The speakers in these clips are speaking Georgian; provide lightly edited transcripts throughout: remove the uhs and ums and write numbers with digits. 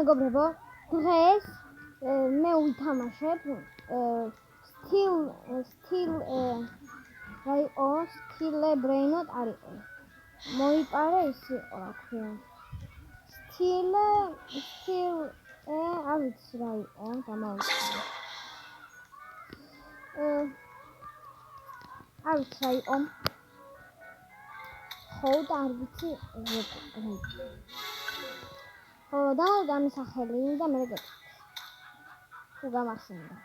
მეგობრებო, დღეს მე ვითამაშებ სტილებრეინოდ არიყო. მოიპარე ის იყო, რა ქვია. არ ვიცი რა იყო, გამოვიწყდა. არ ვიცი რა იყო. ხო და არ ვიცი და ამის სახელი და მე თუ გამახსენდა.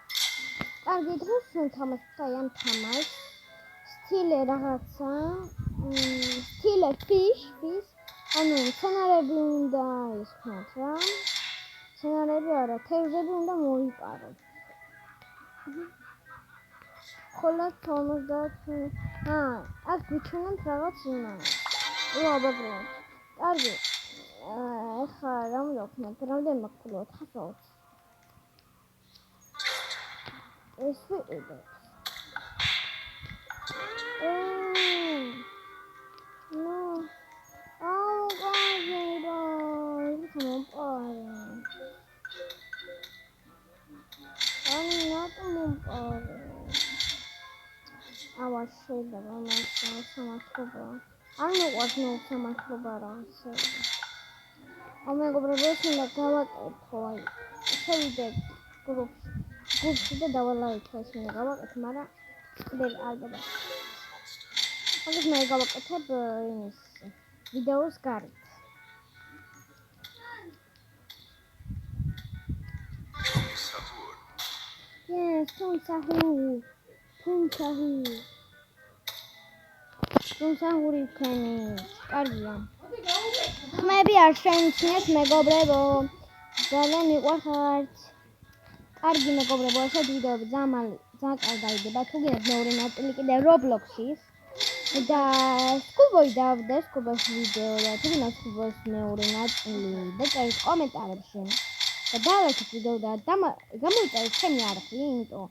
კარგი, დღეს ჩვენ თამაშობთ ამ თამაშს. სტილე რაღაცა, სტილე fish, ანუ სცენარები უნდა ისქნათ რა. სცენარები არა, თევზები უნდა მოიპაროთ. ხოლო 50 აქ გვიჩვენებთ რაღაც იმას. აბა, კარგი. ეხლა რამდენი ვქნათ? რამდენი მაქვს? 420. ეს ვიყიდეთ. შეიძლება სამართლობა. არ მეყვარს სამართლობა რა შეიძლება. მეგობრებო, შეიძლება გავაკეთო, შევიდეთ გრუპში და დავალაიქო ეს მე გავაკეთე, მაგრამ კიდევ არ გადაგა. მაგის მე გავაკეთებ იმის ვიდეოს გარეთ. თუმცაღური ქენი, კარგია. ხმები არ შეიმჩნიეთ მეგობრებო. ძალიან მიყვარხართ. კარგი მეგობრებო, ესეთ ვიდეოები ძალიან კარგ დაიდება. თუ გინდათ მეორე ნაწილი კიდე Roblox-ის და Scuboy დავდე, Scuboy-ს ვიდეო და თუ გინდათ Scuboy-ს მეორე ნაწილი და წერით კომენტარებში. და დავეთით ვიდეო და გამოიწერეთ ჩემი არხი, იმიტომ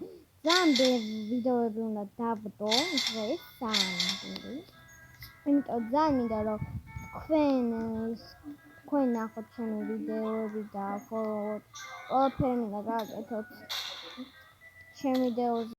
ძალიან ვიდეოები უნდა დავდო დღეს სამი. იმიტომ ძალიან მინდა რომ თქვენ ნახოთ ჩემი ვიდეოები და ყველაფერი მინდა გააკეთოთ ჩემ ვიდეოზე.